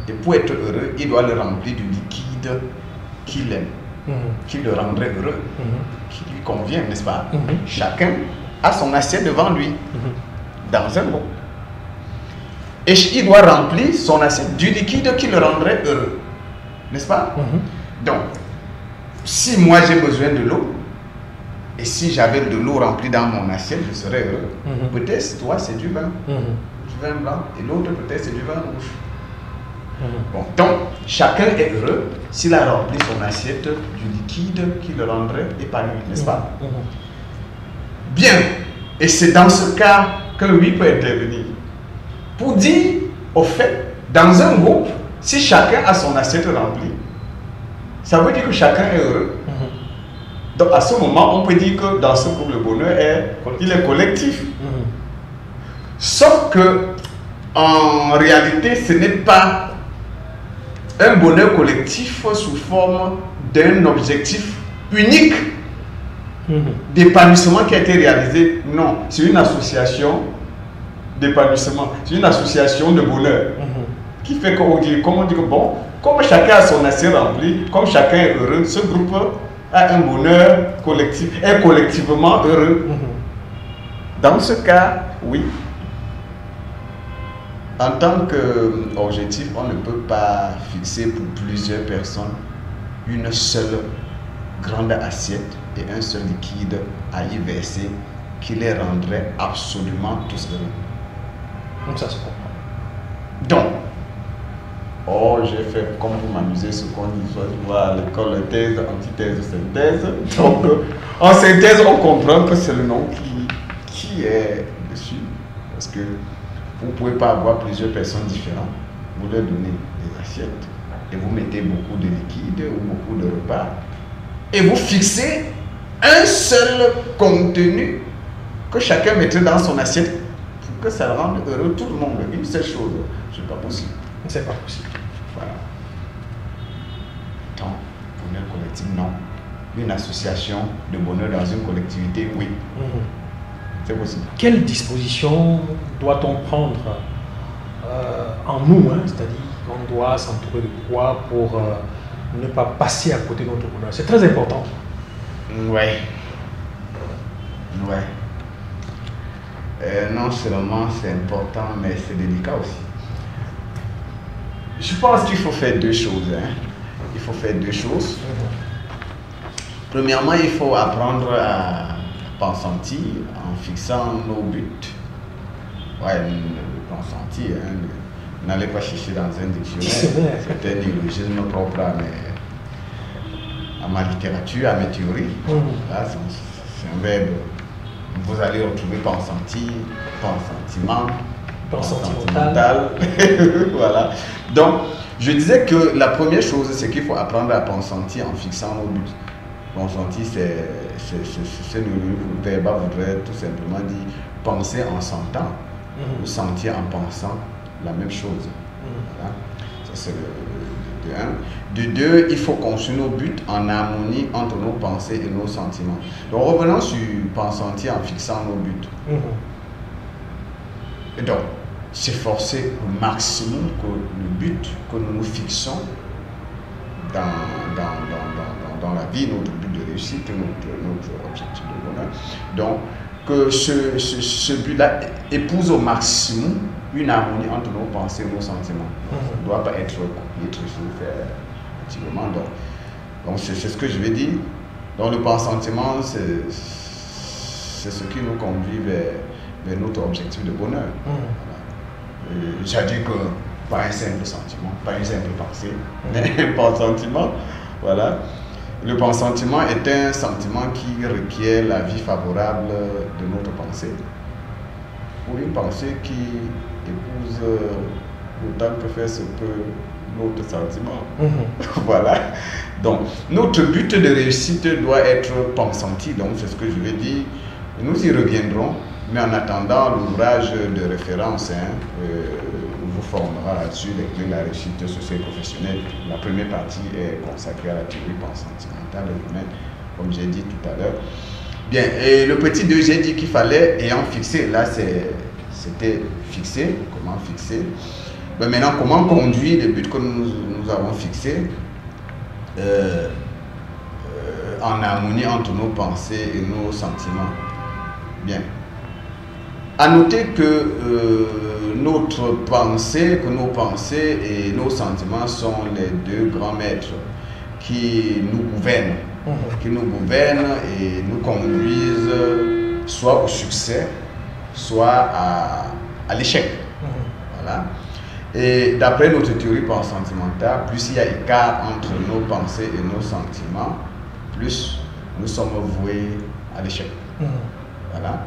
Et pour être heureux, il doit le remplir du liquide qu'il aime, qui le rendrait heureux, qui lui convient, n'est-ce pas? Chacun a son assiette devant lui, dans un pot. Et il doit remplir son assiette du liquide qui le rendrait heureux, n'est-ce pas? Donc, si moi j'ai besoin de l'eau, et si j'avais de l'eau remplie dans mon assiette, je serais heureux. Peut-être toi c'est du vin blanc, et l'autre peut-être c'est du vin rouge. Bon, donc, chacun est heureux s'il a rempli son assiette du liquide qui le rendrait épanoui, n'est-ce pas? Bien, et c'est dans ce cas que lui peut intervenir. Pour dire, au fait, dans un groupe, si chacun a son assiette remplie, ça veut dire que chacun est heureux. Donc à ce moment, on peut dire que dans ce groupe, le bonheur il est collectif. Sauf que, en réalité, ce n'est pas un bonheur collectif sous forme d'un objectif unique d'épanouissement qui a été réalisé. Non, c'est une association d'épanouissement, c'est une association de bonheur qui fait qu'on dit, comme on dit que bon, comme chacun a son assiette remplie, comme chacun est heureux, ce groupe a un bonheur collectif, est collectivement heureux. Dans ce cas, oui. En tant qu'objectif, on ne peut pas fixer pour plusieurs personnes une seule grande assiette et un seul liquide à y verser qui les rendrait absolument tous heureux. Donc ça se comprend. Donc, j'ai fait comme pour m'amuser ce qu'on dit, soit à l'école thèse, antithèse, synthèse. Donc, en synthèse, on comprend que c'est le nom qui est dessus. Parce que vous ne pouvez pas avoir plusieurs personnes différentes. Vous leur donnez des assiettes et vous mettez beaucoup de liquide ou beaucoup de repas. Et vous fixez un seul contenu que chacun mettrait dans son assiette pour que ça rende heureux tout le monde. Une seule chose, ce n'est pas possible. C'est pas possible. Voilà. Donc, bonheur collectif, non. Une association de bonheur dans une collectivité, oui. C'est possible. Quelle disposition doit-on prendre en nous, hein? C'est-à-dire qu'on doit s'entourer de quoi pour ne pas passer à côté de notre bonheur? C'est très important. Ouais. Non seulement c'est important, mais c'est délicat aussi. Je pense qu'il faut faire deux choses. Il faut faire deux choses. Premièrement, il faut apprendre à penser en fixant nos buts. Le pensentir, n'allez pas chercher dans un dictionnaire. C'est un néologisme propre à ma littérature, à mes théories. Là, c'est un verbe. Vous allez retrouver pensentir, pensentiment, pensentimental. Voilà. Donc, je disais que la première chose, c'est qu'il faut apprendre à pensentir en fixant nos buts. Pensentir, c'est le verbe voudrait tout simplement dire penser en sentant ou sentir en pensant la même chose. Voilà. Ça, c'est de un. De deux, il faut construire nos buts en harmonie entre nos pensées et nos sentiments. Donc revenons sur Pensanti en fixant nos buts. Et donc, s'efforcer au maximum que le but que nous nous fixons dans la vie, notre but de réussite, notre objectif de bonheur. Donc, que ce but-là épouse au maximum une harmonie entre nos pensées et nos sentiments. Ça ne doit pas être copié, faire activement. Donc c'est ce que je vais dire. Donc, le pensentiment, c'est ce qui nous conduit vers notre objectif de bonheur. C'est-à-dire que pas un simple sentiment, pas une simple pensée, mais un pensentiment. Voilà. Le pensentiment est un sentiment qui requiert l'avis favorable de notre pensée. Ou une pensée qui épouse autant que faire se peut notre sentiment. Voilà. Donc, notre but de réussite doit être pensenti. Donc, c'est ce que je vais dire. Nous y reviendrons. Mais en attendant, l'ouvrage de référence vous formera là-dessus les clés de la réussite sociale et professionnelle. La première partie est consacrée à la théorie pensentimentale de l'humain, comme j'ai dit tout à l'heure. Bien, et le petit 2, j'ai dit qu'il fallait, ayant fixé, là c'était fixé, comment fixer. Mais maintenant, comment conduire les buts que nous avons fixés en harmonie entre nos pensées et nos sentiments. Bien. À noter que nos pensées et nos sentiments sont les deux grands maîtres qui nous gouvernent, et nous conduisent soit au succès, soit à l'échec. Voilà. Et d'après notre théorie pensentimentale, plus il y a écart entre nos pensées et nos sentiments, plus nous sommes voués à l'échec. Voilà.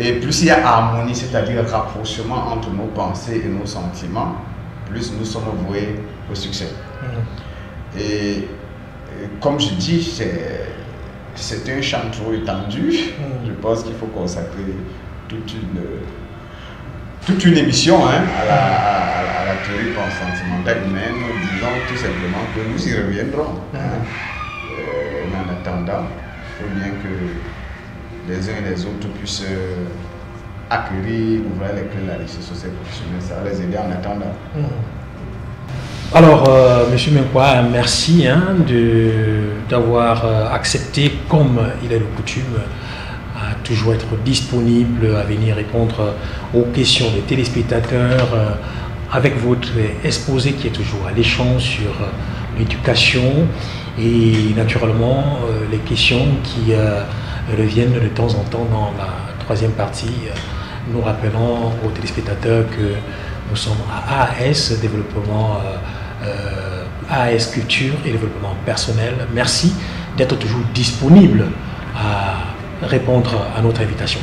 Et plus il y a harmonie, c'est-à-dire rapprochement entre nos pensées et nos sentiments, plus nous sommes voués au succès. Et comme je dis, c'est un champ trop étendu. Je pense qu'il faut consacrer toute une émission à la théorie pensentimentale humaine, disant tout simplement que nous y reviendrons. Mais en attendant, il faut bien que les uns et les autres puissent acquérir, ouvrir les clés de la réussite sociale et professionnelle. Ça va les aider en attendant. Alors, M. Menkwa, merci d'avoir accepté, comme il est de coutume, à toujours être disponible, à venir répondre aux questions des téléspectateurs avec votre exposé qui est toujours alléchant sur l'éducation et naturellement les questions qui reviennent de temps en temps dans la troisième partie. Nous rappelons aux téléspectateurs que nous sommes à AAS, AAS Culture et Développement Personnel. Merci d'être toujours disponible à répondre à notre invitation.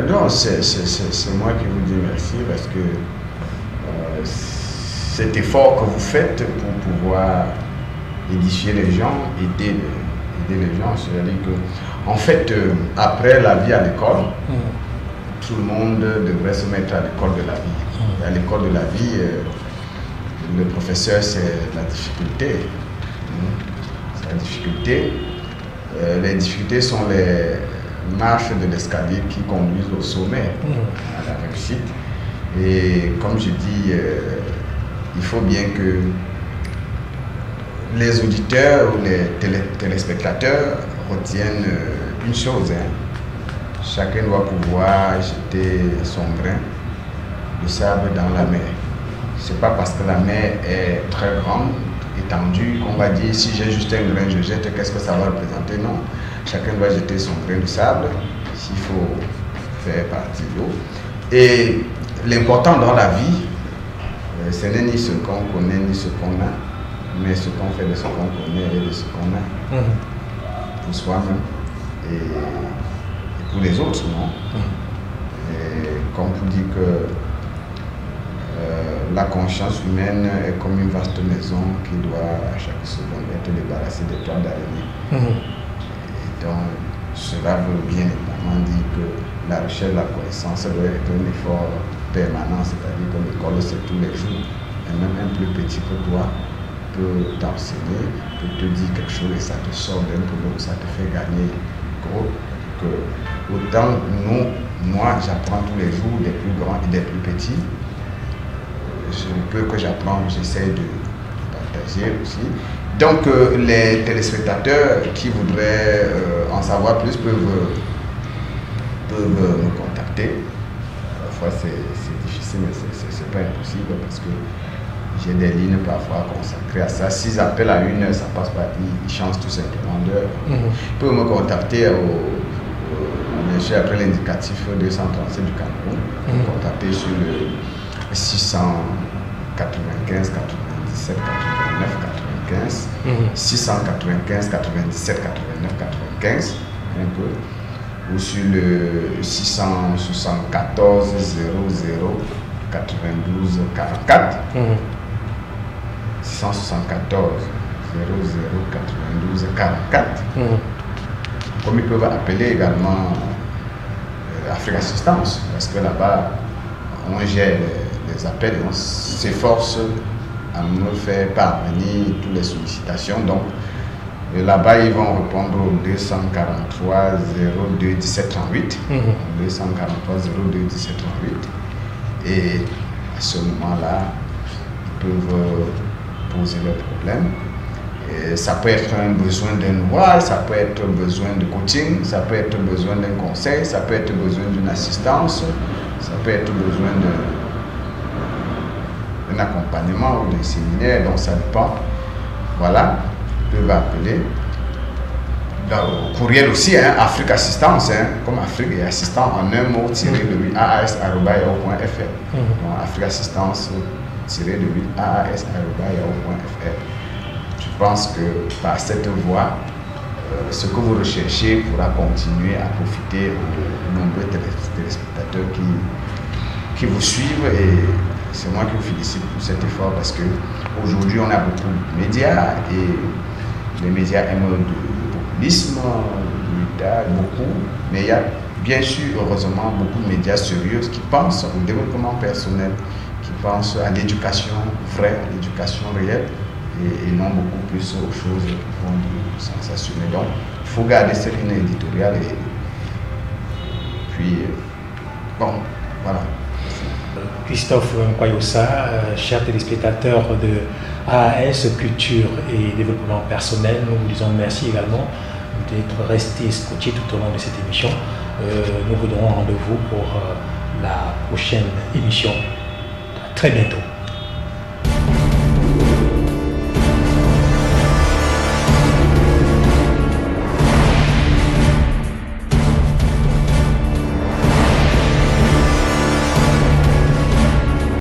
Non, c'est moi qui vous dis merci parce que cet effort que vous faites pour pouvoir édifier les gens, aider les gens, c'est-à-dire que en fait, après la vie à l'école, tout le monde devrait se mettre à l'école de la vie. À l'école de la vie, le professeur, c'est la difficulté. C'est la difficulté. Les difficultés sont les marches de l'escalier qui conduisent au sommet, à la réussite. Et comme je dis, il faut bien que les auditeurs ou les téléspectateurs retiennent une chose. Chacun doit pouvoir jeter son grain de sable dans la mer. C'est pas parce que la mer est très grande, étendue, qu'on va dire si j'ai juste un grain, je jette, qu'est-ce que ça va représenter? Non. Chacun doit jeter son grain de sable s'il faut faire partie de l'eau. Et l'important dans la vie, ce n'est ni ce qu'on connaît ni ce qu'on a, mais ce qu'on fait de ce qu'on connaît et de ce qu'on a. Pour soi-même et pour les autres, non? Et comme vous dit que la conscience humaine est comme une vaste maison qui doit à chaque seconde être débarrassée des toits d'araignée. Et donc, cela veut bien évidemment dire que la recherche de la connaissance doit être un effort permanent, c'est-à-dire que l'école c'est tous les jours, et même un plus petit que toi, peut t'enseigner, peut te dire quelque chose et ça te sort d'un problème, ça te fait gagner gros. Que autant moi j'apprends tous les jours des plus grands et des plus petits. Le peu que j'apprends, j'essaie de partager aussi. Donc les téléspectateurs qui voudraient en savoir plus peuvent me contacter. Parfois c'est difficile, mais c'est pas impossible parce que j'ai des lignes parfois consacrées à ça. S'ils appellent à 1 heure, ça passe pas, ils changent tout simplement d'heure. Ils peuvent me contacter bien sûr après l'indicatif 237 du Cameroun, me contacter sur le 695 97 89 95, 695 97 89 95, un peu, ou sur le 674 00 92 44, 674 00 92 44. Comme ils peuvent appeler également Afrique Assistance, parce que là-bas, on gère les appels et on s'efforce à me faire parvenir toutes les sollicitations. Donc, là-bas, ils vont répondre au 243 02 17 38. 243 02 17 38. Et à ce moment-là, ils peuvent poser leurs problèmes. Et ça peut être un besoin d'un ouvrage, ça peut être besoin de coaching, ça peut être besoin d'un conseil, ça peut être besoin d'une assistance, ça peut être besoin d'un accompagnement ou d'un séminaire, donc ça dépend. Voilà, ils peuvent appeler. Au courriel aussi, hein, Afrique Assistance, hein, comme Afrique et assistant en un mot, tiré de aas@yahoo.fr. Donc Afrique Assistance, tiré de aas@yahoo.fr. Je pense que par cette voie, ce que vous recherchez pourra continuer à profiter aux nombreux téléspectateurs qui vous suivent, et c'est moi qui vous félicite pour cet effort parce qu'aujourd'hui on a beaucoup de médias et les médias aiment le populisme, beaucoup, mais il y a bien sûr, heureusement, beaucoup de médias sérieux qui pensent au développement personnel, qui pensent à l'éducation vraie, à l'éducation réelle. Et non beaucoup plus aux choses qui font du sensationnel. Donc, il faut garder cette ligne éditoriale et puis, bon, voilà. Christophe Nkwayosa, chers téléspectateurs de AAS Culture et Développement Personnel, nous vous disons merci également d'être restés scotchés tout au long de cette émission. Nous vous donnons rendez-vous pour la prochaine émission. À très bientôt.